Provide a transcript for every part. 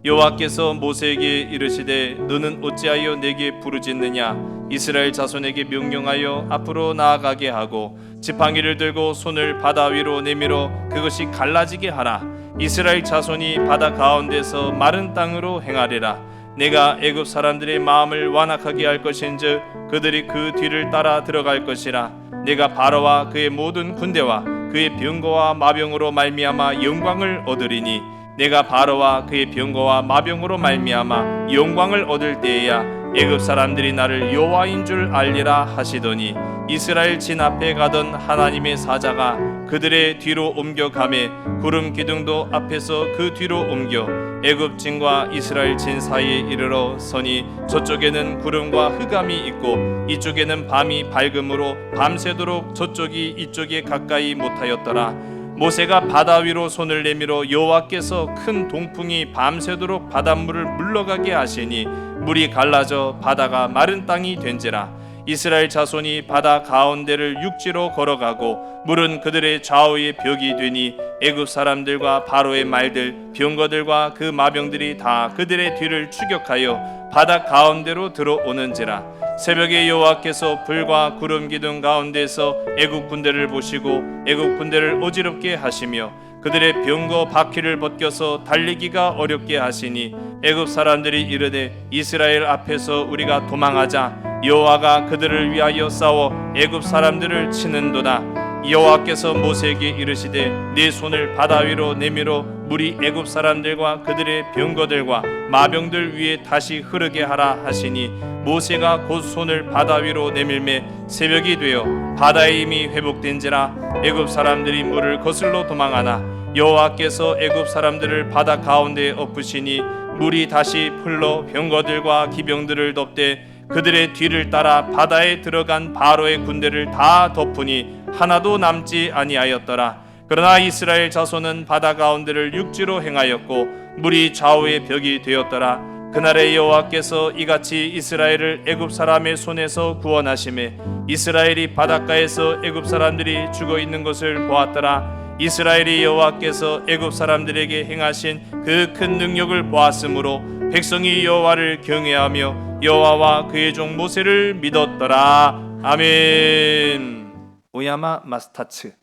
여호와께서 모세에게 이르시되 너는 어찌하여 내게 부르짖느냐. 이스라엘 자손에게 명령하여 앞으로 나아가게 하고 지팡이를 들고 손을 바다 위로 내밀어 그것이 갈라지게 하라. 이스라엘 자손이 바다 가운데서 마른 땅으로 행하리라. 내가 애굽 사람들의 마음을 완악하게 할 것인즉 그들이 그 뒤를 따라 들어갈 것이라. 내가 바로와 그의 모든 군대와 그의 병거와 마병으로 말미암아 영광을 얻으리니 내가 바로와 그의 병거와 마병으로 말미암아 영광을 얻을 때에야 애굽 사람들이 나를 여호와인 줄 알리라 하시더니 이스라엘 진 앞에 가던 하나님의 사자가 그들의 뒤로 옮겨가매 구름 기둥도 앞에서 그 뒤로 옮겨 애굽 진과 이스라엘 진 사이에 이르러 서니 저쪽에는 구름과 흑암이 있고 이쪽에는 밤이 밝음으로 밤새도록 저쪽이 이쪽에 가까이 못하였더라. 모세가 바다 위로 손을 내밀어 여호와께서 큰 동풍이 밤새도록 바닷물을 물러가게 하시니 물이 갈라져 바다가 마른 땅이 된지라. 이스라엘 자손이 바다 가운데를 육지로 걸어가고 물은 그들의 좌우에 벽이 되니 애굽 사람들과 바로의 말들 병거들과 그 마병들이 다 그들의 뒤를 추격하여 바다 가운데로 들어오는지라. 새벽에 여호와께서 불과 구름 기둥 가운데서 애굽 군대를 보시고 애굽 군대를 어지럽게 하시며 그들의 병거 바퀴를 벗겨서 달리기가 어렵게 하시니 애굽 사람들이 이르되 이스라엘 앞에서 우리가 도망하자. 여호와가 그들을 위하여 싸워 애굽 사람들을 치는도다. 여호와께서 모세에게 이르시되 네 손을 바다 위로 내밀어 물이 애굽 사람들과 그들의 병거들과 마병들 위에 다시 흐르게 하라 하시니 모세가 곧 손을 바다 위로 내밀매 새벽이 되어 바다의 힘이 회복된지라. 애굽 사람들이 물을 거슬러 도망하나 여호와께서 애굽 사람들을 바다 가운데에 엎으시니 물이 다시 풀러 병거들과 기병들을 덮되 그들의 뒤를 따라 바다에 들어간 바로의 군대를 다 덮으니 하나도 남지 아니하였더라. 그러나 이스라엘 자손은 바다 가운데를 육지로 행하였고 물이 좌우의 벽이 되었더라. 그날에 여호와께서 이같이 이스라엘을 애굽 사람의 손에서 구원하시매 이스라엘이 바닷가에서 애굽 사람들이 죽어 있는 것을 보았더라. 이스라엘이 여호와께서 애굽 사람들에게 행하신 그 큰 능력을 보았으므로 백성이 여호와를 경외하며 여호와와 그의 종 모세를 믿었더라. 아멘. 오야마 마스타츠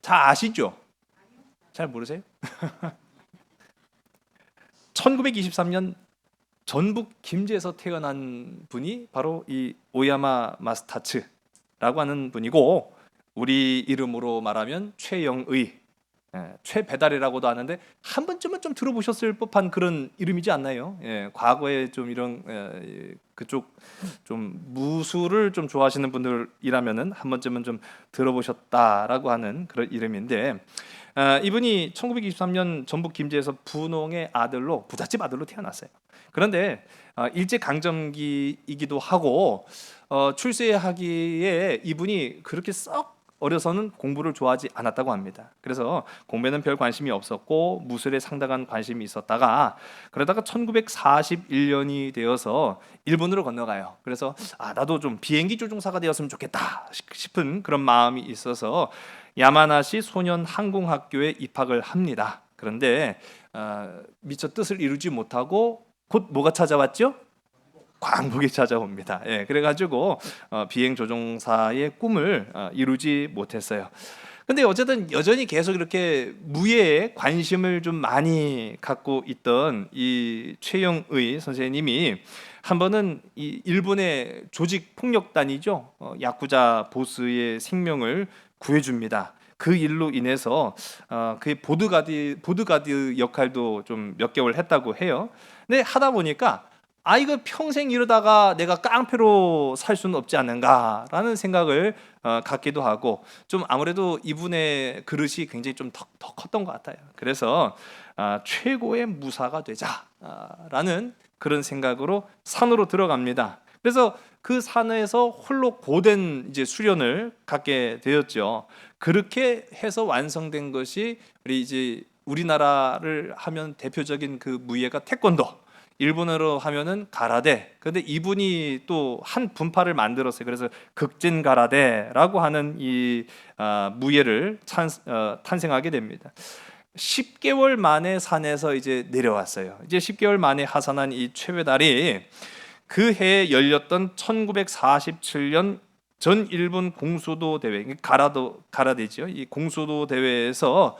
다 아시죠? 잘 모르세요? 1923년 전북 김제에서 태어난 분이 바로 이 오야마 마스타츠라고 하는 분이고 우리 이름으로 말하면 최영의, 최배달이라고도 하는데 한 번쯤은 좀 들어보셨을 법한 그런 이름이지 않나요? 과거에 좀 이런 그쪽 좀 무술을 좀 좋아하시는 분들이라면은 한 번쯤은 좀 들어보셨다라고 하는 그런 이름인데 이분이 1923년 전북 김제에서 분홍의 아들로 부잣집 아들로 태어났어요. 그런데 일제 강점기이기도 하고 출세하기에 이분이 그렇게 썩 어려서는 공부를 좋아하지 않았다고 합니다. 그래서 공부에는 별 관심이 없었고 무술에 상당한 관심이 있었다가 그러다가 1941년이 되어서 일본으로 건너가요. 그래서 나도 좀 비행기 조종사가 되었으면 좋겠다 싶은 그런 마음이 있어서 야마나시 소년 항공학교에 입학을 합니다. 그런데 미처 뜻을 이루지 못하고 곧 뭐가 찾아왔죠? 광복이 찾아옵니다. 그래가지고 비행 조종사의 꿈을 이루지 못했어요. 근데 어쨌든 여전히 계속 이렇게 무예에 관심을 좀 많이 갖고 있던 이 최영의 선생님이 한 번은 이 일본의 조직 폭력단이죠, 야쿠자 보스의 생명을 구해줍니다. 그 일로 인해서 그의 보드가드 역할도 좀 몇 개월 했다고 해요. 근데 하다 보니까 이거 평생 이러다가 내가 깡패로 살 수는 없지 않는가라는 생각을 갖기도 하고 좀 아무래도 이분의 그릇이 굉장히 좀 더 컸던 것 같아요. 그래서 최고의 무사가 되자라는 그런 생각으로 산으로 들어갑니다. 그래서 그 산에서 홀로 고된 이제 수련을 갖게 되었죠. 그렇게 해서 완성된 것이 우리나라를 하면 대표적인 그 무예가 태권도, 일본어로 하면은 가라데. 근데 이분이 또 한 분파를 만들었어요. 그래서 극진 가라데라고 하는 이 무예를 탄생하게 됩니다. 10개월 만에 산에서 이제 내려왔어요. 이제 10개월 만에 하산한 이 최배달이 그 해에 열렸던 1947년 전 일본 공수도 대회, 가라데죠. 이 공수도 대회에서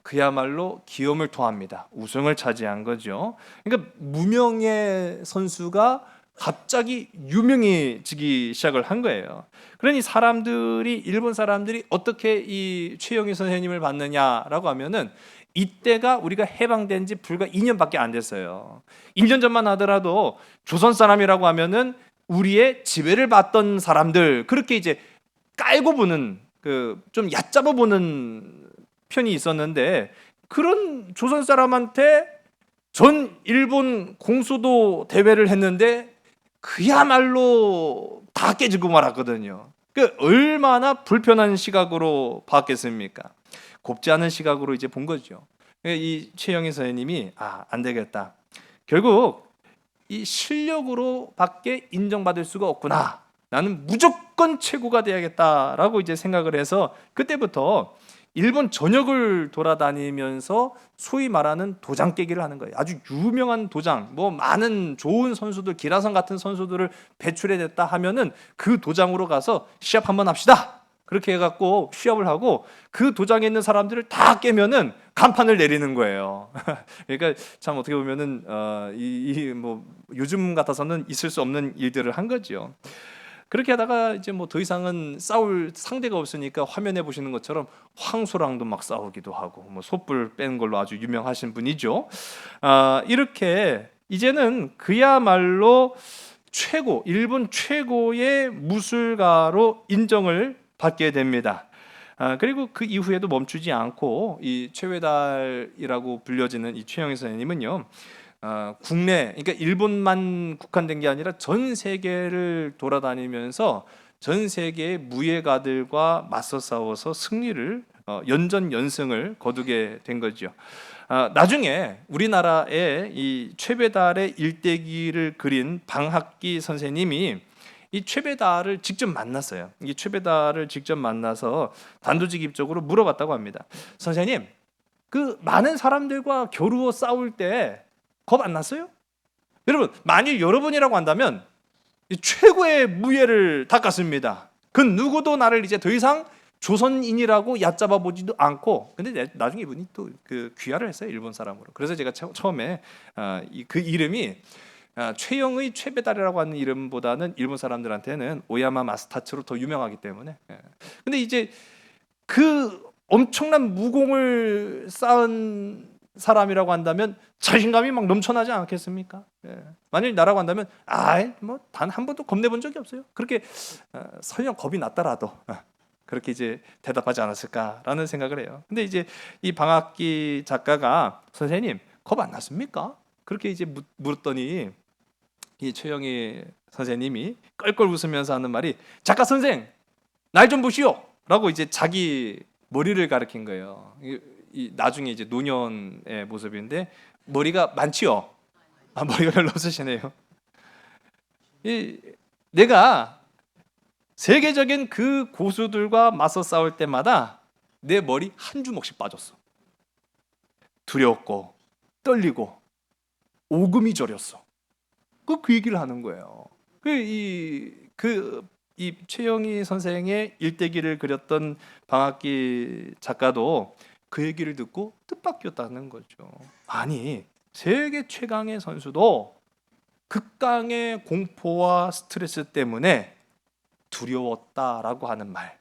그야말로 기염을 토합니다. 우승을 차지한 거죠. 그러니까 무명의 선수가 갑자기 유명해지기 시작을 한 거예요. 그러니 일본 사람들이 어떻게 이 최영희 선생님을 봤느냐라고 하면은, 이때가 우리가 해방된 지 불과 2년밖에 안 됐어요. 1년 전만 하더라도 조선 사람이라고 하면은 우리의 지배를 받던 사람들, 그렇게 이제 깔고 보는, 좀 얕잡아 보는 편이 있었는데, 그런 조선 사람한테 전 일본 공수도 대회를 했는데 그야말로 다 깨지고 말았거든요. 얼마나 불편한 시각으로 봤겠습니까? 곱지 않은 시각으로 이제 본 거죠. 이 최영희 선생님이 안 되겠다. 결국 이 실력으로밖에 인정받을 수가 없구나. 나는 무조건 최고가 돼야겠다라고 이제 생각을 해서 그때부터 일본 전역을 돌아다니면서 소위 말하는 도장 깨기를 하는 거예요. 아주 유명한 도장, 많은 좋은 선수들, 기라성 같은 선수들을 배출해냈다 하면은 그 도장으로 가서 시합 한번 합시다. 그렇게 해갖고 시합을 하고 그 도장에 있는 사람들을 다 깨면은 간판을 내리는 거예요. 그러니까 참 어떻게 보면은 요즘 같아서는 있을 수 없는 일들을 한 거죠. 그렇게 하다가 이제 더 이상은 싸울 상대가 없으니까 화면에 보시는 것처럼 황소랑도 막 싸우기도 하고, 솥불 뺀 걸로 아주 유명하신 분이죠. 이렇게 이제는 그야말로 일본 최고의 무술가로 인정을 받게 됩니다. 그리고 그 이후에도 멈추지 않고 이 최회달이라고 불려지는 이 최영희 선생님은요, 국내, 그러니까 일본만 국한된 게 아니라 전 세계를 돌아다니면서 전 세계의 무예가들과 맞서 싸워서 승리를 연전연승을 거두게 된 거죠. 나중에 우리나라에 이 최배달의 일대기를 그린 방학기 선생님이 이 최배달을 직접 만났어요. 이 최배달을 직접 만나서 단도직입적으로 물어봤다고 합니다. 선생님, 그 많은 사람들과 겨루어 싸울 때 겁 안 났어요? 여러분, 만일 여러분이라고 한다면 최고의 무예를 닦았습니다. 그 누구도 나를 이제 더 이상 조선인이라고 얕잡아 보지도 않고, 근데 나중에 이분이 또 귀화를 했어요, 일본 사람으로. 그래서 제가 처음에 그 이름이 최영의 최배달이라고 하는 이름보다는 일본 사람들한테는 오야마 마스타츠로 더 유명하기 때문에. 근데 이제 그 엄청난 무공을 쌓은 사람이라고 한다면 자신감이 막 넘쳐나지 않겠습니까? 만일 나라고 한다면 단 한 번도 겁내본 적이 없어요. 그렇게 설령 겁이 났더라도 그렇게 이제 대답하지 않았을까라는 생각을 해요. 근데 이제 이 방학기 작가가 선생님 겁 안 났습니까? 그렇게 이제 물었더니 이 최영희 선생님이 껄껄 웃으면서 하는 말이, 작가 선생 날 좀 보시오 라고 이제 자기 머리를 가리킨 거예요. 나중에 이제 노년의 모습인데 머리가 많지요? 머리가 별로 없으시네요. 내가 세계적인 그 고수들과 맞서 싸울 때마다 내 머리 한 주먹씩 빠졌어. 두려웠고 떨리고 오금이 저렸어. 그 얘기를 하는 거예요. 이 최영희 선생의 일대기를 그렸던 방학기 작가도 그 얘기를 듣고 뜻밖이었다는 거죠. 아니, 세계 최강의 선수도 극강의 공포와 스트레스 때문에 두려웠다라고 하는 말.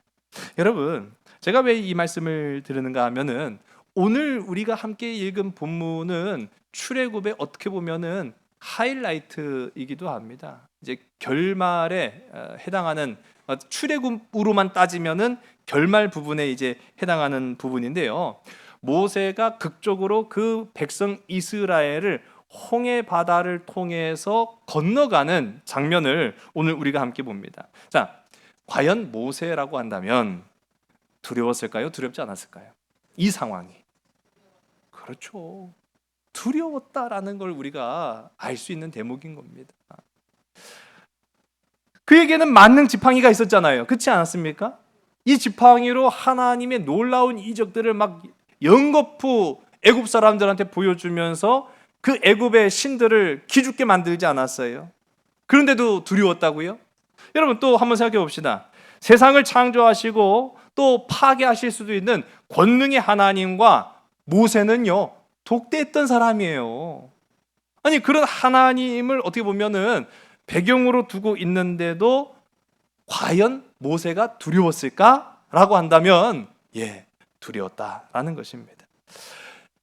여러분, 제가 왜 이 말씀을 드리는가 하면은, 오늘 우리가 함께 읽은 본문은 출애굽에 어떻게 보면은 하이라이트이기도 합니다. 이제 결말에 해당하는, 출애굽으로만 따지면은 결말 부분에 이제 해당하는 부분인데요. 모세가 극적으로 그 백성 이스라엘을 홍해 바다를 통해서 건너가는 장면을 오늘 우리가 함께 봅니다. 자, 과연 모세라고 한다면 두려웠을까요? 두렵지 않았을까요? 이 상황이. 그렇죠. 두려웠다라는 걸 우리가 알 수 있는 대목인 겁니다. 그에게는 만능 지팡이가 있었잖아요. 그렇지 않았습니까? 이 지팡이로 하나님의 놀라운 이적들을 막 연거푸 애굽 사람들한테 보여주면서 그 애굽의 신들을 기죽게 만들지 않았어요? 그런데도 두려웠다고요? 여러분 또 한번 생각해 봅시다. 세상을 창조하시고 또 파괴하실 수도 있는 권능의 하나님과 모세는요 독대했던 사람이에요. 아니 그런 하나님을 어떻게 보면은 배경으로 두고 있는데도 과연 모세가 두려웠을까라고 한다면 두려웠다라는 것입니다.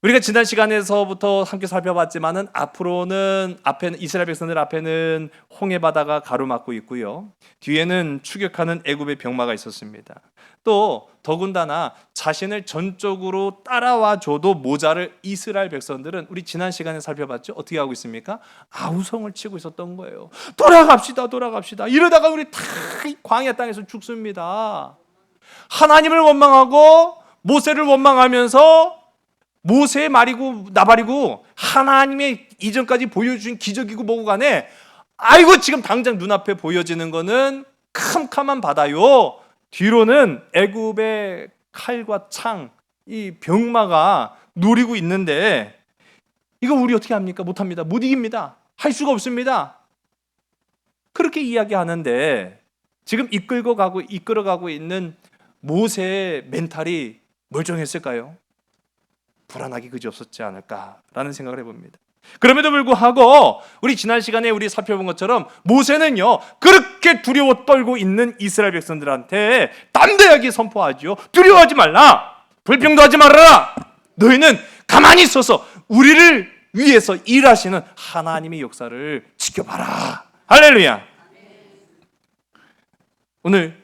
우리가 지난 시간에서부터 함께 살펴봤지만은 앞으로는 이스라엘 백성들 앞에는 홍해 바다가 가로막고 있고요. 뒤에는 추격하는 애굽의 병마가 있었습니다. 또 더군다나 자신을 전적으로 따라와 줘도 모자를 이스라엘 백성들은 우리 지난 시간에 살펴봤죠. 어떻게 하고 있습니까? 아우성을 치고 있었던 거예요. 돌아갑시다. 이러다가 우리 다 광야 땅에서 죽습니다. 하나님을 원망하고 모세를 원망하면서 모세의 말이고 나발이고 하나님의 이전까지 보여주신 기적이고 뭐고 간에 아이고 지금 당장 눈앞에 보여지는 거는 캄캄한 바다요. 뒤로는 애굽의 칼과 창, 이 병마가 노리고 있는데 이거 우리 어떻게 합니까? 못합니다. 못 이깁니다. 할 수가 없습니다. 그렇게 이야기하는데 지금 이끌어가고 있는 모세의 멘탈이 멀쩡했을까요? 불안하기 그지없었지 않을까라는 생각을 해봅니다. 그럼에도 불구하고 우리 지난 시간에 우리 살펴본 것처럼 모세는요 그렇게 두려워 떨고 있는 이스라엘 백성들한테 담대하게 선포하죠. 두려워하지 말라. 불평도 하지 말아라. 너희는 가만히 있어서 우리를 위해서 일하시는 하나님의 역사를 지켜봐라. 할렐루야. 오늘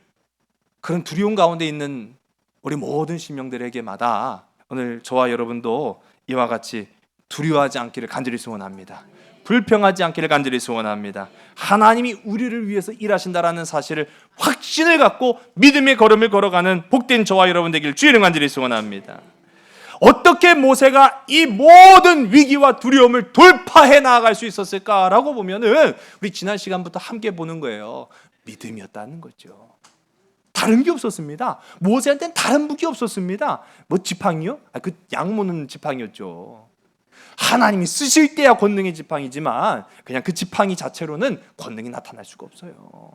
그런 두려움 가운데 있는 우리 모든 심령들에게마다 오늘 저와 여러분도 이와 같이 두려워하지 않기를 간절히 소원합니다. 불평하지 않기를 간절히 소원합니다. 하나님이 우리를 위해서 일하신다라는 사실을 확신을 갖고 믿음의 걸음을 걸어가는 복된 저와 여러분 되길 주의를 간절히 소원합니다. 어떻게 모세가 이 모든 위기와 두려움을 돌파해 나아갈 수 있었을까라고 보면은 우리 지난 시간부터 함께 보는 거예요. 믿음이었다는 거죠. 다른 게 없었습니다. 모세한테는 다른 무기 없었습니다. 뭐 지팡이요? 그 양모는 지팡이였죠. 하나님이 쓰실 때야 권능의 지팡이지만 그냥 그 지팡이 자체로는 권능이 나타날 수가 없어요.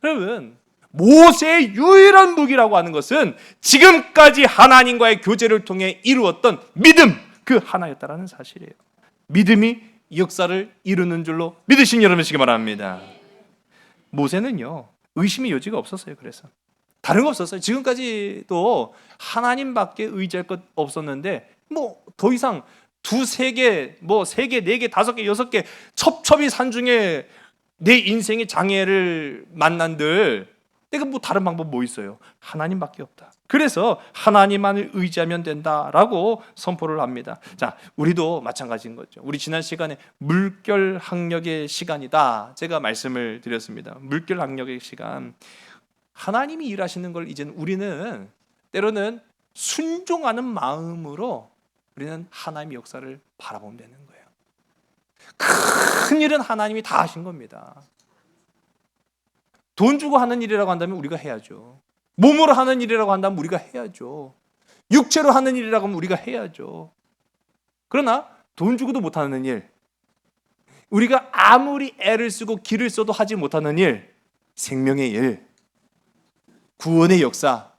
여러분 모세의 유일한 무기라고 하는 것은 지금까지 하나님과의 교제를 통해 이루었던 믿음 그 하나였다라는 사실이에요. 믿음이 역사를 이루는 줄로 믿으신 여러분이시기 바랍니다. 모세는요 의심의 여지가 없었어요. 그래서 다른 거 없었어요. 지금까지도 하나님밖에 의지할 것 없었는데 뭐 더 이상 두세 개, 뭐 세 개, 네 개, 다섯 개, 여섯 개 첩첩이 산중에 내 인생의 장애를 만난들 내가 뭐 다른 방법 뭐 있어요? 하나님밖에 없다. 그래서 하나님만을 의지하면 된다라고 선포를 합니다. 자, 우리도 마찬가지인 거죠. 우리 지난 시간에 물결 학력의 시간이다. 제가 말씀을 드렸습니다. 물결 학력의 시간. 하나님이 일하시는 걸 이제는 우리는 때로는 순종하는 마음으로 우리는 하나님의 역사를 바라보면 되는 거예요. 큰 일은 하나님이 다 하신 겁니다. 돈 주고 하는 일이라고 한다면 우리가 해야죠. 몸으로 하는 일이라고 한다면 우리가 해야죠. 육체로 하는 일이라고 하면 우리가 해야죠. 그러나 돈 주고도 못하는 일, 우리가 아무리 애를 쓰고 기를 써도 하지 못하는 일, 생명의 일, 구원의 역사,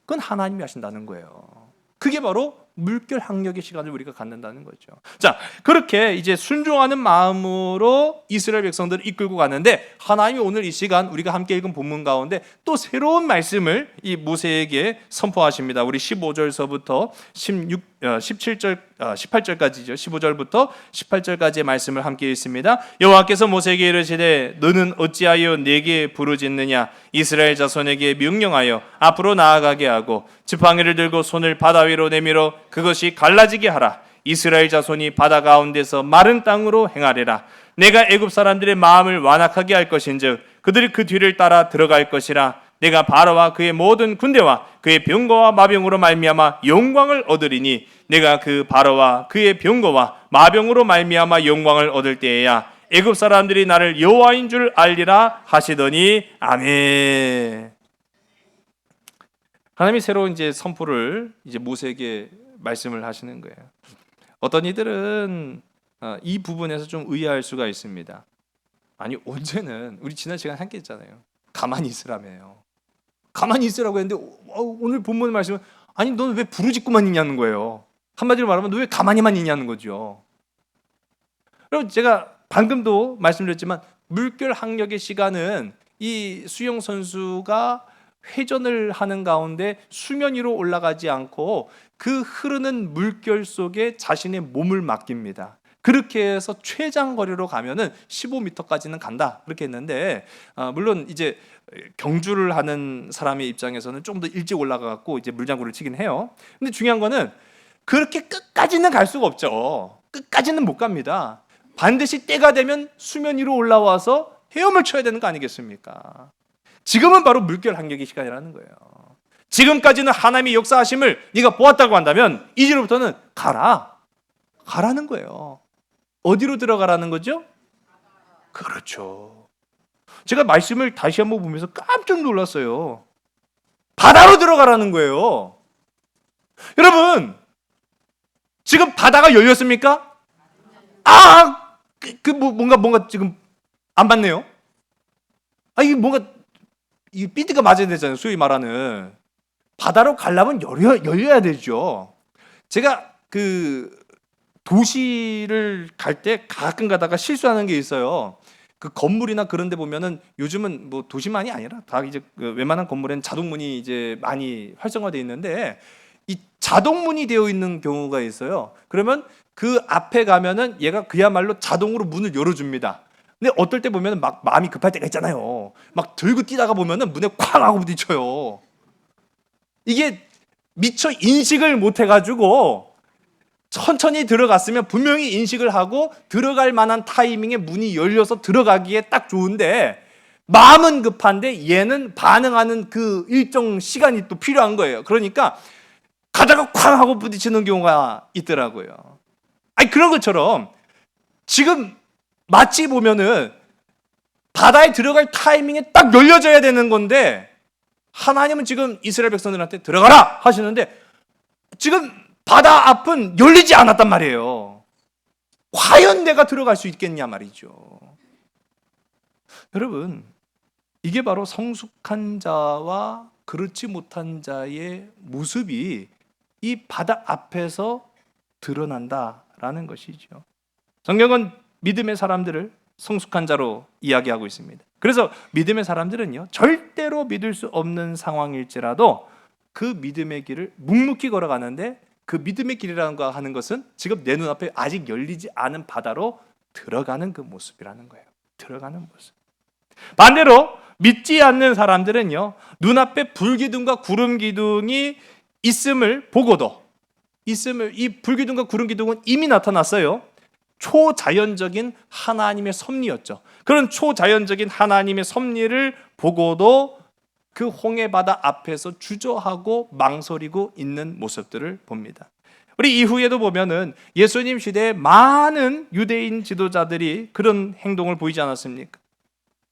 그건 하나님이 하신다는 거예요. 그게 바로 물결 학력의 시간을 우리가 갖는다는 거죠. 자, 그렇게 이제 순종하는 마음으로 이스라엘 백성들을 이끌고 가는데 하나님이 오늘 이 시간 우리가 함께 읽은 본문 가운데 또 새로운 말씀을 이 모세에게 선포하십니다. 우리 15절서부터 18절까지죠. 15절부터 18절까지의 말씀을 함께 읽습니다. 여호와께서 모세에게 이르시되 너는 어찌하여 내게 부르짖느냐 이스라엘 자손에게 명령하여 앞으로 나아가게 하고 지팡이를 들고 손을 바다 위로 내밀어 그것이 갈라지게 하라. 이스라엘 자손이 바다 가운데서 마른 땅으로 행하리라. 내가 애굽 사람들의 마음을 완악하게 할 것인즉 그들이 그 뒤를 따라 들어갈 것이라. 내가 바로와 그의 모든 군대와 그의 병거와 마병으로 말미암아 영광을 얻으리니 내가 그 바로와 그의 병거와 마병으로 말미암아 영광을 얻을 때에야 애굽 사람들이 나를 여호와인 줄 알리라 하시더니 아멘. 하나님이 새로운 이제 선포를 이제 모세에게 말씀을 하시는 거예요. 어떤 이들은 이 부분에서 좀 의아할 수가 있습니다. 아니 언제는 우리 지난 시간 함께 했잖아요. 가만히 있으라며요. 가만히 있으라고 했는데 오늘 본문 말씀은 아니 너는 왜 부르짖고만 있냐는 거예요. 한마디로 말하면 너 왜 가만히만 있냐는 거죠. 그럼 제가 방금도 말씀드렸지만 물결 항력의 시간은 이 수영 선수가 회전을 하는 가운데 수면 위로 올라가지 않고 그 흐르는 물결 속에 자신의 몸을 맡깁니다. 그렇게 해서 최장 거리로 가면은 15m까지는 간다 그렇게 했는데 물론 이제 경주를 하는 사람의 입장에서는 좀 더 일찍 올라가 갖고 이제 물장구를 치긴 해요. 근데 중요한 거는 그렇게 끝까지는 갈 수가 없죠. 끝까지는 못 갑니다. 반드시 때가 되면 수면 위로 올라와서 헤엄을 쳐야 되는 거 아니겠습니까? 지금은 바로 물결 항력의 시간이라는 거예요. 지금까지는 하나님의 역사하심을 네가 보았다고 한다면 이제로부터는 가라는 거예요. 어디로 들어가라는 거죠? 그렇죠. 제가 말씀을 다시 한번 보면서 깜짝 놀랐어요. 바다로 들어가라는 거예요. 여러분, 지금 바다가 열렸습니까? 뭔가 지금 안 맞네요. 이게 뭔가 이 삐드가 맞아야 되잖아요. 소위 말하는 바다로 가려면 열려야 되죠. 제가 그 도시를 갈 때 가끔 가다가 실수하는 게 있어요. 그 건물이나 그런 데 보면은 요즘은 뭐 도시만이 아니라 다 이제 그 웬만한 건물엔 자동문이 이제 많이 활성화되어 있는데 이 자동문이 되어 있는 경우가 있어요. 그러면 그 앞에 가면은 얘가 그야말로 자동으로 문을 열어줍니다. 근데 어떨 때 보면은 막 마음이 급할 때가 있잖아요. 막 들고 뛰다가 보면은 문에 쾅 하고 부딪혀요. 이게 미처 인식을 못 해가지고 천천히 들어갔으면 분명히 인식을 하고 들어갈 만한 타이밍에 문이 열려서 들어가기에 딱 좋은데 마음은 급한데 얘는 반응하는 그 일정 시간이 또 필요한 거예요. 그러니까 가다가 쾅 하고 부딪히는 경우가 있더라고요. 그런 것처럼 지금 마치 보면은 바다에 들어갈 타이밍에 딱 열려져야 되는 건데 하나님은 지금 이스라엘 백성들한테 들어가라 하시는데 지금 바다 앞은 열리지 않았단 말이에요. 과연 내가 들어갈 수 있겠냐 말이죠. 여러분, 이게 바로 성숙한 자와 그렇지 못한 자의 모습이 이 바다 앞에서 드러난다라는 것이죠. 성경은 믿음의 사람들을 성숙한 자로 이야기하고 있습니다. 그래서 믿음의 사람들은요, 절대로 믿을 수 없는 상황일지라도 그 믿음의 길을 묵묵히 걸어가는데 그 믿음의 길이라는 거 하는 것은 지금 내 눈앞에 아직 열리지 않은 바다로 들어가는 그 모습이라는 거예요. 들어가는 모습. 반대로 믿지 않는 사람들은요, 눈앞에 불기둥과 구름 기둥이 있음을 보고도 이 불기둥과 구름 기둥은 이미 나타났어요. 초자연적인 하나님의 섭리였죠. 그런 초자연적인 하나님의 섭리를 보고도 그 홍해 바다 앞에서 주저하고 망설이고 있는 모습들을 봅니다. 우리 이후에도 보면은 예수님 시대에 많은 유대인 지도자들이 그런 행동을 보이지 않았습니까?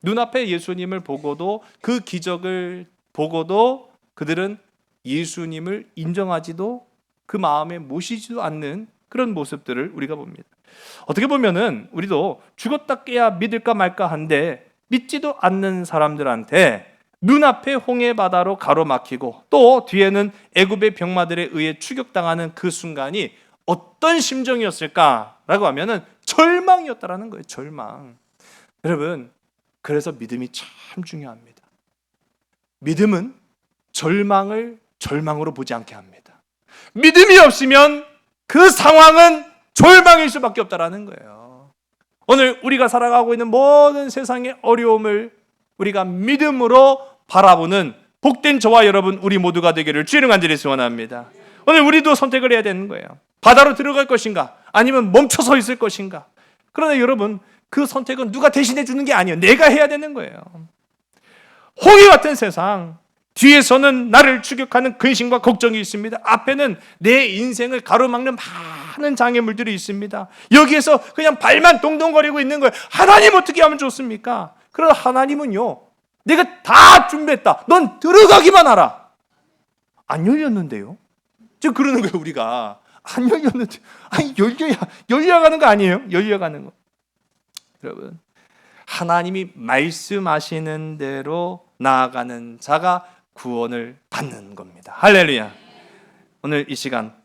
눈앞에 예수님을 보고도 그 기적을 보고도 그들은 예수님을 인정하지도 그 마음에 모시지도 않는 그런 모습들을 우리가 봅니다. 어떻게 보면은 우리도 죽었다 깨야 믿을까 말까 한데 믿지도 않는 사람들한테 눈앞에 홍해 바다로 가로막히고 또 뒤에는 애굽의 병마들에 의해 추격당하는 그 순간이 어떤 심정이었을까라고 하면은 절망이었다라는 거예요. 절망. 여러분, 그래서 믿음이 참 중요합니다. 믿음은 절망을 절망으로 보지 않게 합니다. 믿음이 없으면 그 상황은 절망일 수밖에 없다라는 거예요. 오늘 우리가 살아가고 있는 모든 세상의 어려움을 우리가 믿음으로 바라보는 복된 저와 여러분 우리 모두가 되기를 주의 이름 간절히 소원합니다. 오늘 우리도 선택을 해야 되는 거예요. 바다로 들어갈 것인가 아니면 멈춰서 있을 것인가. 그러나 여러분, 그 선택은 누가 대신해 주는 게 아니에요. 내가 해야 되는 거예요. 홍해 같은 세상, 뒤에서는 나를 추격하는 근심과 걱정이 있습니다. 앞에는 내 인생을 가로막는 많은 장애물들이 있습니다. 여기에서 그냥 발만 동동거리고 있는 거예요. 하나님 어떻게 하면 좋습니까? 그러나 하나님은요, 내가 다 준비했다. 넌 들어가기만 하라. 안 열렸는데요. 지금 그러는 거예요. 우리가 안 열렸는데, 아니 열려가는 거 아니에요? 열려가는 거. 여러분, 하나님이 말씀하시는 대로 나아가는 자가 구원을 받는 겁니다. 할렐루야. 오늘 이 시간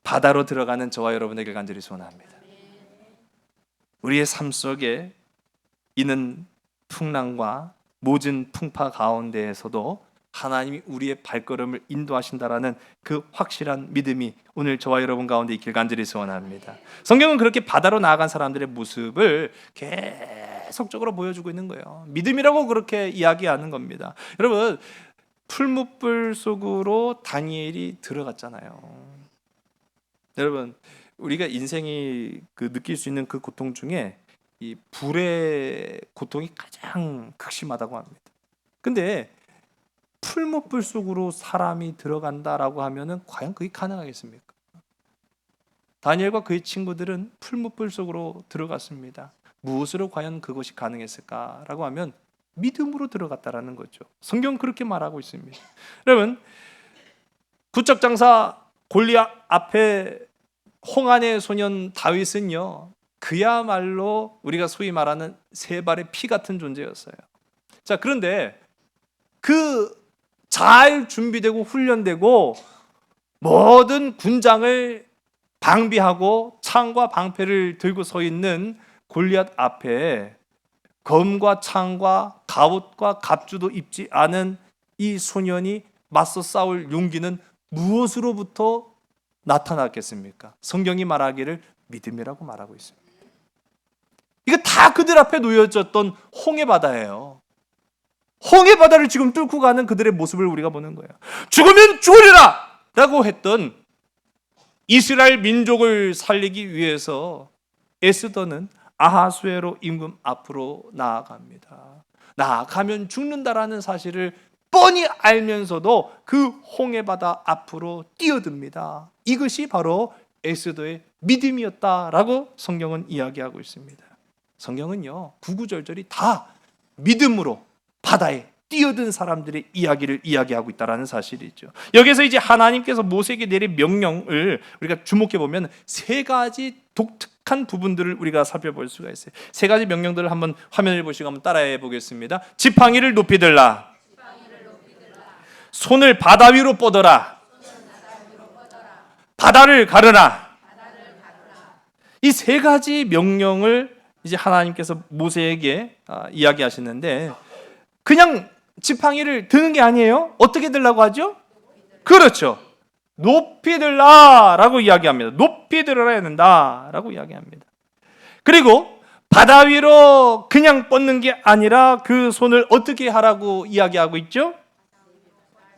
바다로 들어가는 저와 여러분에게 간절히 소원합니다. 우리의 삶 속에 있는 풍랑과 모진 풍파 가운데에서도 하나님이 우리의 발걸음을 인도하신다라는 그 확실한 믿음이 오늘 저와 여러분 가운데 있길 간절히 소원합니다. 성경은 그렇게 바다로 나아간 사람들의 모습을 계속적으로 보여주고 있는 거예요. 믿음이라고 그렇게 이야기하는 겁니다. 여러분, 풀무불 속으로 다니엘이 들어갔잖아요. 여러분, 우리가 인생이 느낄 수 있는 그 고통 중에 이 불의 고통이 가장 극심하다고 합니다. 근데 풀무불 속으로 사람이 들어간다라고 하면은 과연 그게 가능하겠습니까? 다니엘과 그의 친구들은 풀무불 속으로 들어갔습니다. 무엇으로 과연 그것이 가능했을까라고 하면 믿음으로 들어갔다라는 거죠. 성경은 그렇게 말하고 있습니다. 여러분, 구척장사 골리앗 앞에 홍안의 소년 다윗은요, 그야말로 우리가 소위 말하는 세 발의 피 같은 존재였어요. 자, 그런데 그 잘 준비되고 훈련되고 모든 군장을 방비하고 창과 방패를 들고 서 있는 골리앗 앞에 검과 창과 갑옷과 갑주도 입지 않은 이 소년이 맞서 싸울 용기는 무엇으로부터 나타났겠습니까? 성경이 말하기를 믿음이라고 말하고 있습니다. 이거 다 그들 앞에 놓여졌던 홍해 바다예요. 홍해 바다를 지금 뚫고 가는 그들의 모습을 우리가 보는 거예요. 죽으면 죽으리라! 라고 했던 이스라엘 민족을 살리기 위해서 에스더는 아하수에로 임금 앞으로 나아갑니다. 나아가면 죽는다라는 사실을 뻔히 알면서도 그 홍해 바다 앞으로 뛰어듭니다. 이것이 바로 에스더의 믿음이었다라고 성경은 이야기하고 있습니다. 성경은요, 구구절절이 다 믿음으로 바다에 뛰어든 사람들의 이야기를 이야기하고 있다는 사실이죠. 여기서 이제 하나님께서 모세에게 내린 명령을 우리가 주목해 보면 세 가지 독특한 부분들을 우리가 살펴볼 수가 있어요. 세 가지 명령들을 한번 화면을 보시고 한번 따라해 보겠습니다. 지팡이를 높이 들라. 손을 바다 위로 뻗어라. 바다를 가르라. 이 세 가지 명령을 이제 하나님께서 모세에게 이야기하시는데, 그냥 지팡이를 드는 게 아니에요. 어떻게 들라고 하죠? 그렇죠. 높이 들라라고 이야기합니다. 높이 들어야 된다라고 이야기합니다. 그리고 바다 위로 그냥 뻗는 게 아니라 그 손을 어떻게 하라고 이야기하고 있죠?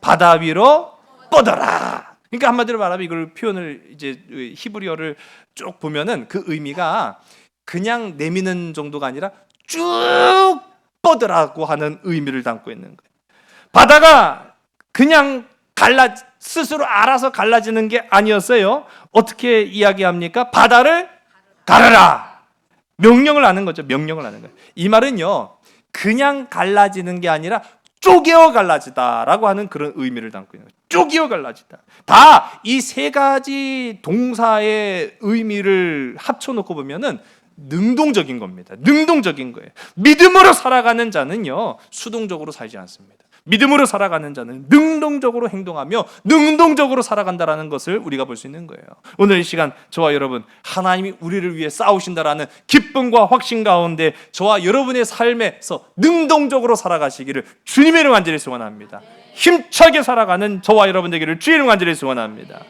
바다 위로 뻗어라. 그러니까 한마디로 말하면 이걸 표현을 이제 히브리어를 쭉 보면은 그 의미가 그냥 내미는 정도가 아니라 쭉 뻗으라고 하는 의미를 담고 있는 거예요. 바다가 그냥 스스로 알아서 갈라지는 게 아니었어요. 어떻게 이야기합니까? 바다를 가르라. 명령을 하는 거죠. 명령을 하는 거예요. 이 말은요, 그냥 갈라지는 게 아니라 쪼개어 갈라지다라고 하는 그런 의미를 담고 있는 거예요. 쪼개어 갈라지다. 다 이 세 가지 동사의 의미를 합쳐놓고 보면은 능동적인 겁니다. 능동적인 거예요. 믿음으로 살아가는 자는요, 수동적으로 살지 않습니다. 믿음으로 살아가는 자는 능동적으로 행동하며 능동적으로 살아간다라는 것을 우리가 볼 수 있는 거예요. 오늘 이 시간 저와 여러분, 하나님이 우리를 위해 싸우신다라는 기쁨과 확신 가운데 저와 여러분의 삶에서 능동적으로 살아가시기를 주님의 이름 간절히 소원합니다. 힘차게 살아가는 저와 여러분 되기를 주의 이름 간절히 소원합니다.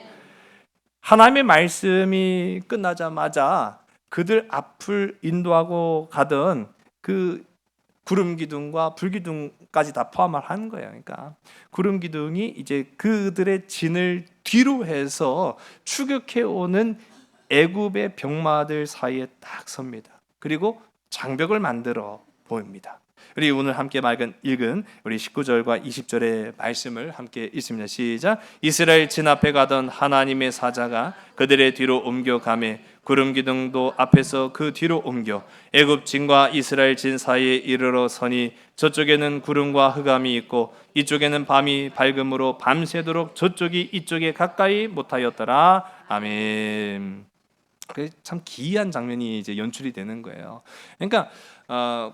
하나님의 말씀이 끝나자마자 그들 앞을 인도하고 가던 그 구름 기둥과 불 기둥까지 다 포함을 한 거예요. 그러니까 구름 기둥이 이제 그들의 진을 뒤로 해서 추격해 오는 애굽의 병마들 사이에 딱 섭니다. 그리고 장벽을 만들어 보입니다. 우리 오늘 함께 읽은 우리 19절과 20절의 말씀을 함께 읽습니다. 시작. 이스라엘 진 앞에 가던 하나님의 사자가 그들의 뒤로 옮겨가매 구름 기둥도 앞에서 그 뒤로 옮겨 애굽 진과 이스라엘 진 사이에 이르러 서니 저쪽에는 구름과 흑암이 있고 이쪽에는 밤이 밝음으로 밤새도록 저쪽이 이쪽에 가까이 못하였더라. 아멘. 참 기이한 장면이 이제 연출이 되는 거예요. 그러니까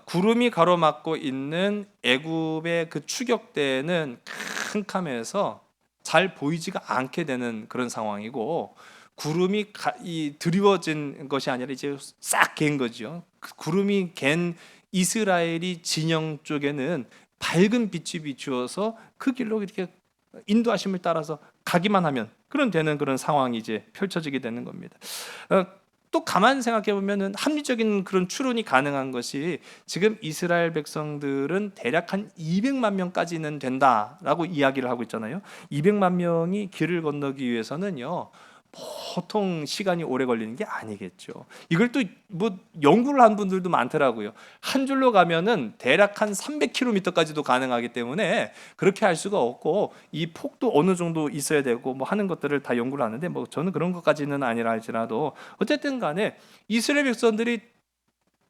구름이 가로막고 있는 애굽의 그 추격대는 캄캄해서 잘 보이지가 않게 되는 그런 상황이고, 구름이 드리워진 것이 아니라 이제 싹 갠 거죠. 그 구름이 갠 이스라엘이 진영 쪽에는 밝은 빛이 비추어서 그 길로 이렇게 인도하심을 따라서 가기만 하면 되는 그런 상황이 이제 펼쳐지게 되는 겁니다. 또 가만 생각해 보면은 합리적인 그런 추론이 가능한 것이, 지금 이스라엘 백성들은 대략 한 200만 명까지는 된다라고 이야기를 하고 있잖아요. 200만 명이 길을 건너기 위해서는요, 보통 시간이 오래 걸리는 게 아니겠죠. 이걸 또 뭐 연구를 한 분들도 많더라고요. 한 줄로 가면은 대략 한 300km까지도 가능하기 때문에 그렇게 할 수가 없고, 이 폭도 어느 정도 있어야 되고 뭐 하는 것들을 다 연구를 하는데, 뭐 저는 그런 것까지는 아니라 할지라도 어쨌든 간에 이스라엘 백성들이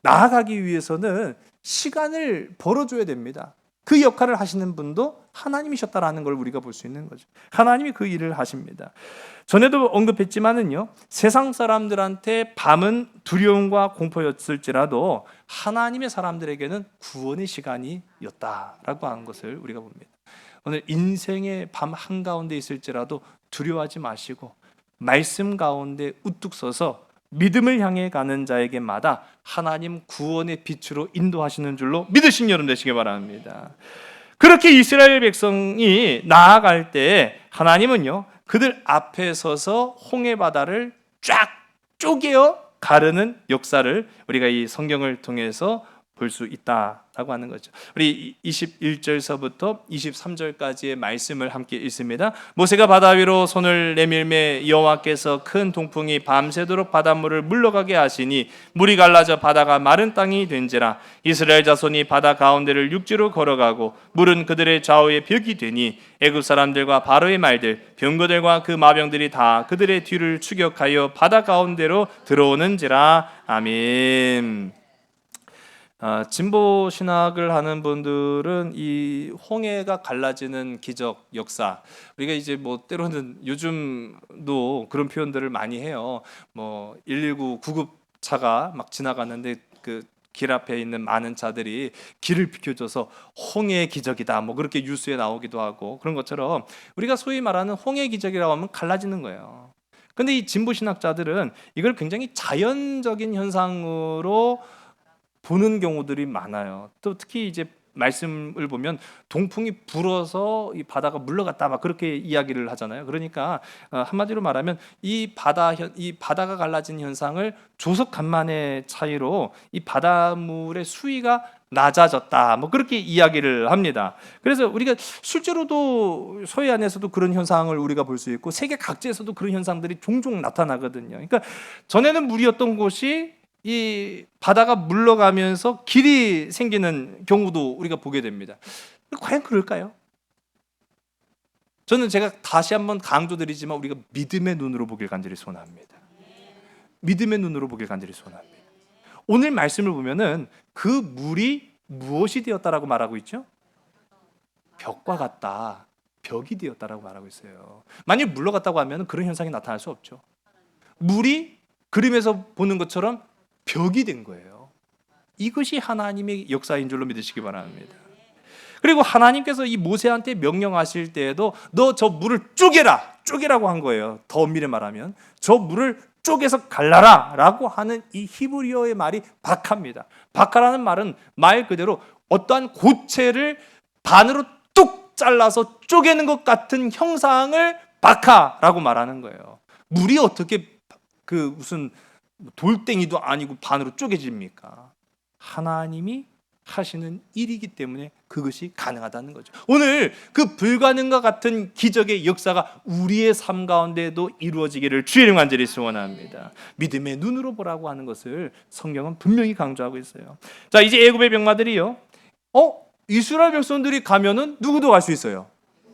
나아가기 위해서는 시간을 벌어줘야 됩니다. 그 역할을 하시는 분도 하나님이셨다라는 걸 우리가 볼 수 있는 거죠. 하나님이 그 일을 하십니다. 전에도 언급했지만은요, 세상 사람들한테 밤은 두려움과 공포였을지라도 하나님의 사람들에게는 구원의 시간이었다라고 하는 것을 우리가 봅니다. 오늘 인생의 밤 한가운데 있을지라도 두려워하지 마시고 말씀 가운데 우뚝 서서 믿음을 향해 가는 자에게마다 하나님 구원의 빛으로 인도하시는 줄로 믿으신 여러분 되시기 바랍니다. 그렇게 이스라엘 백성이 나아갈 때 하나님은요, 그들 앞에 서서 홍해 바다를 쫙 쪼개어 가르는 역사를 우리가 이 성경을 통해서 볼 수 있다라고 하는 거죠. 우리 21절서부터 23절까지의 말씀을 함께 읽습니다. 모세가 바다 위로 손을 내밀매 여호와께서 큰 동풍이 밤새도록 바닷물을 물러가게 하시니 물이 갈라져 바다가 마른 땅이 된지라. 이스라엘 자손이 바다 가운데를 육지로 걸어가고 물은 그들의 좌우에 벽이 되니 애굽 사람들과 바로의 말들 병거들과 그 마병들이 다 그들의 뒤를 추격하여 바다 가운데로 들어오는지라. 아멘. 진보 신학을 하는 분들은 이 홍해가 갈라지는 기적 역사, 우리가 이제 뭐 때로는 요즘도 그런 표현들을 많이 해요. 뭐 119 구급차가 막 지나가는데 그 길 앞에 있는 많은 자들이 길을 비켜줘서 홍해의 기적이다, 뭐 그렇게 뉴스에 나오기도 하고, 그런 것처럼 우리가 소위 말하는 홍해 기적이라고 하면 갈라지는 거예요. 근데 이 진보 신학자들은 이걸 굉장히 자연적인 현상으로 보는 경우들이 많아요. 또 특히 이제 말씀을 보면 동풍이 불어서 이 바다가 물러갔다 막 그렇게 이야기를 하잖아요. 그러니까 한마디로 말하면 이 바다가 갈라진 현상을 조석 간만의 차이로 이 바닷물의 수위가 낮아졌다, 뭐 그렇게 이야기를 합니다. 그래서 우리가 실제로도 서해안에서도 그런 현상을 우리가 볼 수 있고 세계 각지에서도 그런 현상들이 종종 나타나거든요. 그러니까 전에는 물이었던 곳이 이 바다가 물러가면서 길이 생기는 경우도 우리가 보게 됩니다. 과연 그럴까요? 저는 제가 다시 한번 강조드리지만 우리가 믿음의 눈으로 보길 간절히 소원합니다. 믿음의 눈으로 보길 간절히 소원합니다. 오늘 말씀을 보면은 그 물이 무엇이 되었다라고 말하고 있죠? 벽과 같다, 벽이 되었다라고 말하고 있어요. 만약 물러갔다고 하면 그런 현상이 나타날 수 없죠. 물이 그림에서 보는 것처럼 벽이 된 거예요. 이것이 하나님의 역사인 줄로 믿으시기 바랍니다. 그리고 하나님께서 이 모세한테 명령하실 때에도 너 저 물을 쪼개라고 한 거예요. 더 엄밀히 말하면 저 물을 쪼개서 갈라라 라고 하는 이 히브리어의 말이 바카입니다. 바카라는 말은 말 그대로 어떠한 고체를 반으로 뚝 잘라서 쪼개는 것 같은 형상을 바카라고 말하는 거예요. 물이 어떻게 그 무슨 돌덩이도 아니고 반으로 쪼개집니까? 하나님이 하시는 일이기 때문에 그것이 가능하다는 거죠. 오늘 그 불가능과 같은 기적의 역사가 우리의 삶 가운데도 이루어지기를 주의 이름 간절히 소원합니다. 믿음의 눈으로 보라고 하는 것을 성경은 분명히 강조하고 있어요. 자, 이제 애굽의 병마들이요, 이스라엘 백성들이 가면은 누구도 갈 수 있어요.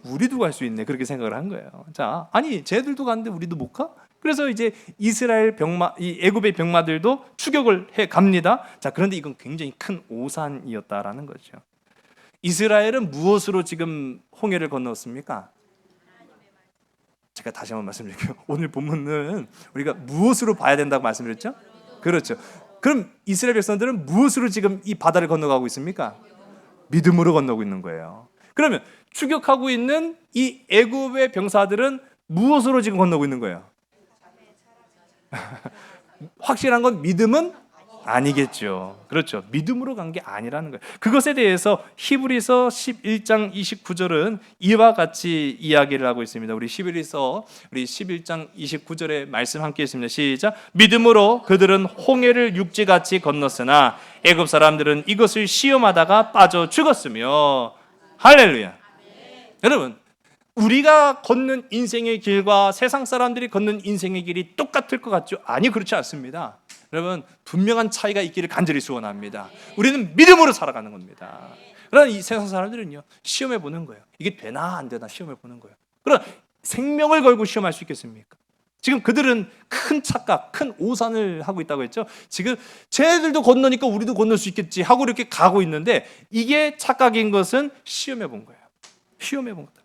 우리도 갈 수 있네, 그렇게 생각을 한 거예요. 자, 아니 쟤들도 갔는데 우리도 못 가? 그래서 이제 이스라엘 병마, 이 애굽의 병마들도 추격을 해 갑니다. 자, 그런데 이건 굉장히 큰 오산이었다라는 거죠. 이스라엘은 무엇으로 지금 홍해를 건넜습니까? 제가 다시 한번 말씀드릴게요. 오늘 본문은 우리가 무엇으로 봐야 된다고 말씀드렸죠? 그렇죠. 그럼 이스라엘 백성들은 무엇으로 지금 이 바다를 건너가고 있습니까? 믿음으로 건너고 있는 거예요. 그러면 추격하고 있는 이 애굽의 병사들은 무엇으로 지금 건너고 있는 거예요? 확실한 건 믿음은 아니겠죠. 그렇죠. 믿음으로 간 게 아니라는 거예요. 그것에 대해서 히브리서 11장 29절은 이와 같이 이야기를 하고 있습니다. 우리 히브리서 11장 29절의 말씀 함께 있습니다. 시작. 믿음으로 그들은 홍해를 육지같이 건넜으나 애굽 사람들은 이것을 시험하다가 빠져 죽었으며. 할렐루야. 여러분, 우리가 걷는 인생의 길과 세상 사람들이 걷는 인생의 길이 똑같을 것 같죠? 아니, 그렇지 않습니다. 여러분, 분명한 차이가 있기를 간절히 소원합니다. 우리는 믿음으로 살아가는 겁니다. 그러나 이 세상 사람들은요, 시험해 보는 거예요. 이게 되나 안 되나 시험해 보는 거예요. 그러나 생명을 걸고 시험할 수 있겠습니까? 지금 그들은 큰 착각, 큰 오산을 하고 있다고 했죠. 지금 쟤들도 건너니까 우리도 건널 수 있겠지 하고 이렇게 가고 있는데, 이게 착각인 것은 시험해 본 거예요. 시험해 본 거다.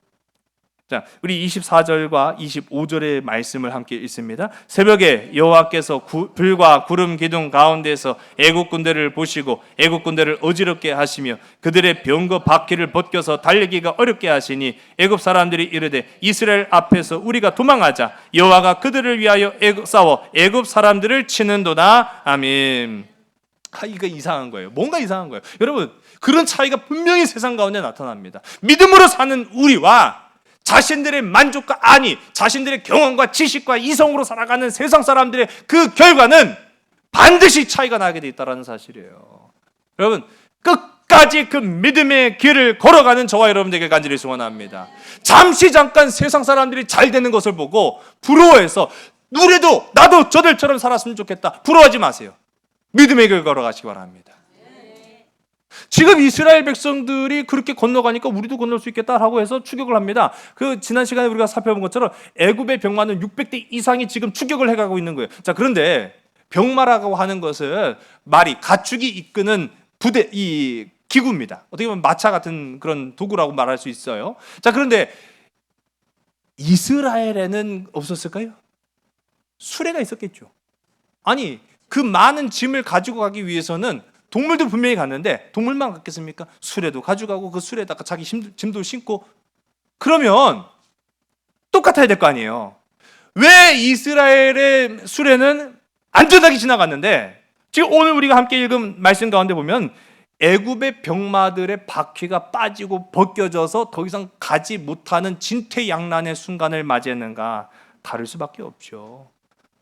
자, 우리 24절과 25절의 말씀을 함께 읽습니다. 새벽에 여호와께서 불과 구름 기둥 가운데서 애국 군대를 보시고 애국 군대를 어지럽게 하시며 그들의 병거 바퀴를 벗겨서 달리기가 어렵게 하시니 애굽 사람들이 이르되 이스라엘 앞에서 우리가 도망하자. 여호와가 그들을 위하여 싸워 애굽 사람들을 치는도다. 아멘. 이거 이상한 거예요. 뭔가 이상한 거예요. 여러분, 그런 차이가 분명히 세상 가운데 나타납니다. 믿음으로 사는 우리와 자신들의 만족과 자신들의 경험과 지식과 이성으로 살아가는 세상 사람들의 그 결과는 반드시 차이가 나게 돼 있다는 사실이에요. 여러분, 끝까지 그 믿음의 길을 걸어가는 저와 여러분들에게 간절히 소원합니다. 잠깐 세상 사람들이 잘 되는 것을 보고 부러워해서 우리도 나도 저들처럼 살았으면 좋겠다, 부러워하지 마세요. 믿음의 길을 걸어가시기 바랍니다. 지금 이스라엘 백성들이 그렇게 건너가니까 우리도 건널 수 있겠다라고 해서 추격을 합니다. 그 지난 시간에 우리가 살펴본 것처럼 애굽의 병마는 600대 이상이 지금 추격을 해가고 있는 거예요. 자, 그런데 병마라고 하는 것은 말이 가축이 이끄는 부대, 이 기구입니다. 어떻게 보면 마차 같은 그런 도구라고 말할 수 있어요. 자, 그런데 이스라엘에는 없었을까요? 수레가 있었겠죠. 아니, 그 많은 짐을 가지고 가기 위해서는 동물도 분명히 갔는데 동물만 갔겠습니까? 수레도 가져가고 그 수레에다가 자기 짐도 싣고, 그러면 똑같아야 될 거 아니에요. 왜 이스라엘의 수레는 안전하게 지나갔는데 지금 오늘 우리가 함께 읽은 말씀 가운데 보면 애굽의 병마들의 바퀴가 빠지고 벗겨져서 더 이상 가지 못하는 진퇴양난의 순간을 맞이했는가? 다를 수밖에 없죠.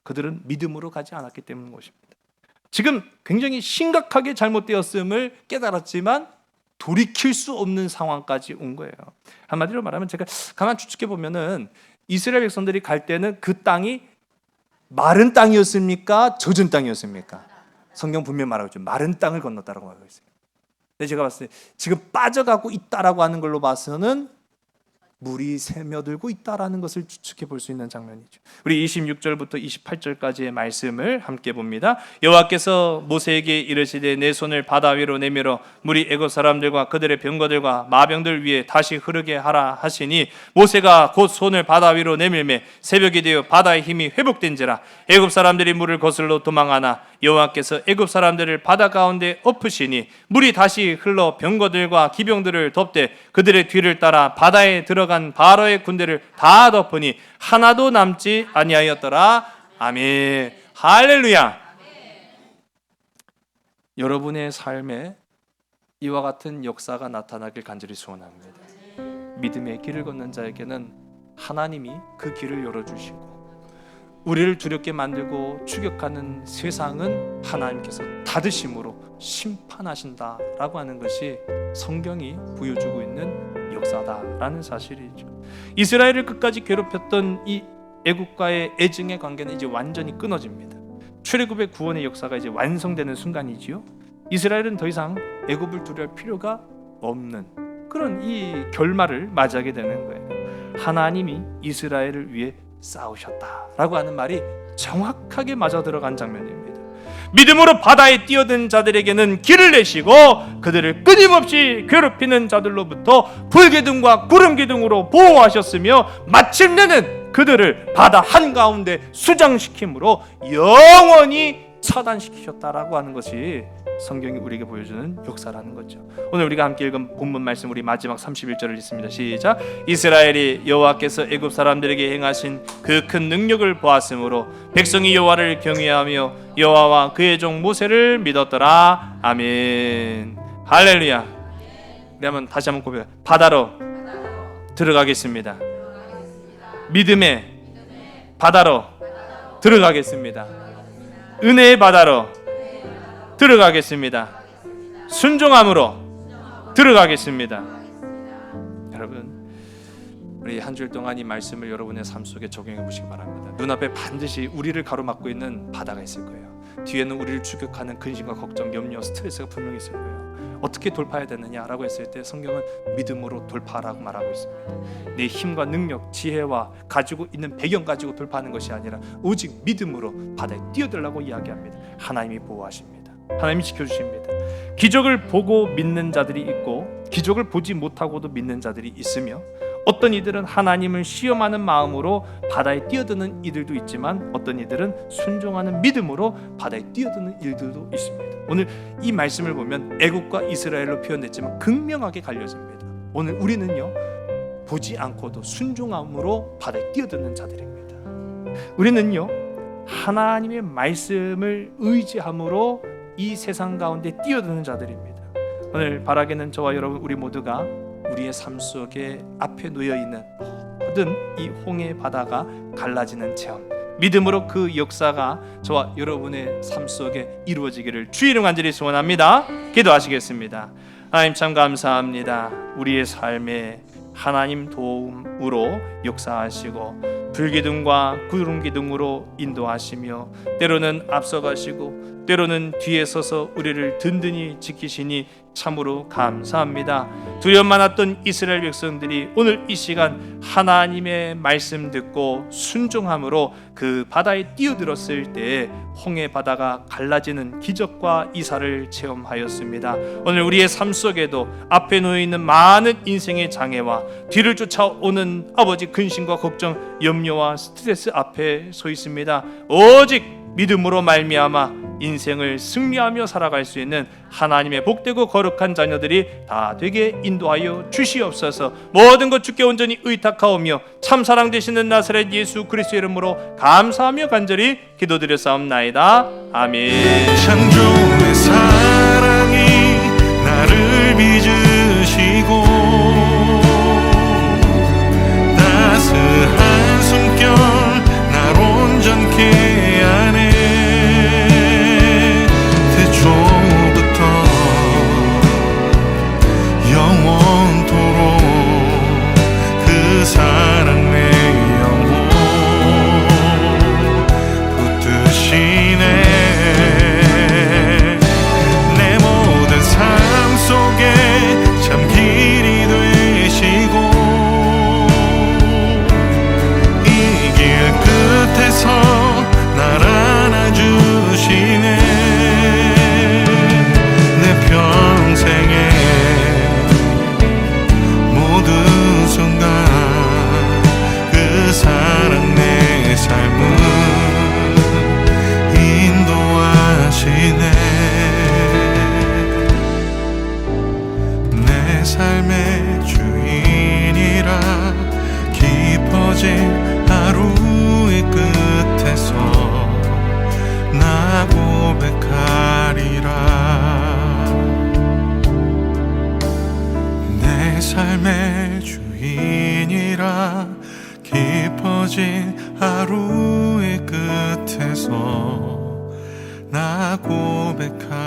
그들은 믿음으로 가지 않았기 때문인 것입니다. 지금 굉장히 심각하게 잘못되었음을 깨달았지만 돌이킬 수 없는 상황까지 온 거예요. 한마디로 말하면 제가 가만 추측해 보면은 이스라엘 백성들이 갈 때는 그 땅이 마른 땅이었습니까? 젖은 땅이었습니까? 성경 분명히 말하고 있죠. 마른 땅을 건넜다라고 말하고 있어요. 근데 제가 봤을 때 지금 빠져가고 있다라고 하는 걸로 봐서는 물이 새며들고 있다라는 것을 추측해 볼 수 있는 장면이죠. 우리 26절부터 28절까지의 말씀을 함께 봅니다. 여호와께서 모세에게 이르시되 내 손을 바다 위로 내밀어 물이 애굽 사람들과 그들의 병거들과 마병들 위에 다시 흐르게 하라 하시니 모세가 곧 손을 바다 위로 내밀매 새벽이 되어 바다의 힘이 회복된지라 애굽 사람들이 물을 거슬러 도망하나 여호와께서 애굽 사람들을 바다 가운데 엎으시니 물이 다시 흘러 병거들과 기병들을 덮되 그들의 뒤를 따라 바다에 들어간 바로의 군대를 다 덮으니 하나도 남지 아니하였더라. 아멘. 할렐루야. 여러분의 삶에 이와 같은 역사가 나타나길 간절히 소원합니다. 믿음의 길을 걷는 자에게는 하나님이 그 길을 열어주시고 우리를 두렵게 만들고 추격하는 세상은 하나님께서 닫으심으로 심판하신다라고 하는 것이 성경이 보여주고 있는 역사다라는 사실이죠. 이스라엘을 끝까지 괴롭혔던 이 애국과의 애증의 관계는 이제 완전히 끊어집니다. 출애굽의 구원의 역사가 이제 완성되는 순간이지요. 이스라엘은 더 이상 애굽을 두려울 필요가 없는 그런 이 결말을 맞이하게 되는 거예요. 하나님이 이스라엘을 위해 싸우셨다라고 하는 말이 정확하게 맞아 들어간 장면입니다. 믿음으로 바다에 뛰어든 자들에게는 길을 내시고 그들을 끊임없이 괴롭히는 자들로부터 불기둥과 구름기둥으로 보호하셨으며 마침내는 그들을 바다 한가운데 수장시킴으로 영원히 처단시키셨다라고 하는 것이 성경이 우리에게 보여주는 역사라는 거죠. 오늘 우리가 함께 읽은 본문 말씀, 우리 마지막 31절을 읽습니다. 시작. 이스라엘이 여호와께서 애굽 사람들에게 행하신 그 큰 능력을 보았으므로 백성이 여호와를 경외하며 여호와와 그의 종 모세를 믿었더라. 아멘. 할렐루야. 우리 한번 다시 한번 고백해. 바다로 들어가겠습니다. 믿음의 바다로 들어가겠습니다. 은혜의 바다로 들어가겠습니다. 순종함으로 들어가겠습니다. 여러분, 우리 한 주일 동안 이 말씀을 여러분의 삶 속에 적용해 보시기 바랍니다. 눈앞에 반드시 우리를 가로막고 있는 바다가 있을 거예요. 뒤에는 우리를 추격하는 근심과 걱정, 염려, 스트레스가 분명히 있을 거예요. 어떻게 돌파해야 되느냐라고 했을 때 성경은 믿음으로 돌파하라고 말하고 있습니다. 내 힘과 능력, 지혜와 가지고 있는 배경 가지고 돌파하는 것이 아니라 오직 믿음으로 바다에 뛰어들라고 이야기합니다. 하나님이 보호하십니다. 하나님이 지켜주십니다. 기적을 보고 믿는 자들이 있고 기적을 보지 못하고도 믿는 자들이 있으며 어떤 이들은 하나님을 시험하는 마음으로 바다에 뛰어드는 이들도 있지만 어떤 이들은 순종하는 믿음으로 바다에 뛰어드는 일들도 있습니다. 오늘 이 말씀을 보면 애국과 이스라엘로 표현됐지만 극명하게 갈려집니다. 오늘 우리는요, 보지 않고도 순종함으로 바다에 뛰어드는 자들입니다. 우리는요, 하나님의 말씀을 의지함으로 이 세상 가운데 뛰어드는 자들입니다. 오늘 바라기는 저와 여러분 우리 모두가 우리의 삶 속에 앞에 놓여 있는 모든 이 홍해 바다가 갈라지는 체험, 믿음으로 그 역사가 저와 여러분의 삶 속에 이루어지기를 주의 이름 간절히 소원합니다. 기도하시겠습니다. 하나님 참 감사합니다. 우리의 삶에 하나님 도움으로 역사하시고 불기둥과 구름기둥으로 인도하시며 때로는 앞서가시고 때로는 뒤에 서서 우리를 든든히 지키시니 참으로 감사합니다. 두려움 많았던 이스라엘 백성들이 오늘 이 시간 하나님의 말씀 듣고 순종함으로 그 바다에 뛰어들었을 때에 홍해 바다가 갈라지는 기적과 이사를 체험하였습니다. 오늘 우리의 삶 속에도 앞에 놓여 있는 많은 인생의 장애와 뒤를 쫓아오는 아버지 근심과 걱정, 염려와 스트레스 앞에 서 있습니다. 오직 믿음으로 말미암아 인생을 승리하며 살아갈 수 있는 하나님의 복되고 거룩한 자녀들이 다 되게 인도하여 주시옵소서. 모든 것 주께 온전히 의탁하오며 참 사랑 되시는 나사렛 예수 그리스도의 이름으로 감사하며 간절히 기도드렸사옵나이다. 아멘. 창조의 사랑이 나를 빚으시고 따스한 숨결 날 온전케 하네. 태초부터 영원토록 그 사랑 내 영혼 붙드시네. 내 모든 삶 속에 참 길이 되시고 이 길 끝에서 날 안아주시네. 내 평생에 모든 순간 그 사랑 내 삶을 인도하시네. 내 삶의 주인이라 깊어진 하루의 끝에서 나 고백하리라. 내 삶의 주인이라 깊어진 하루의 끝에서 나 고백하리라.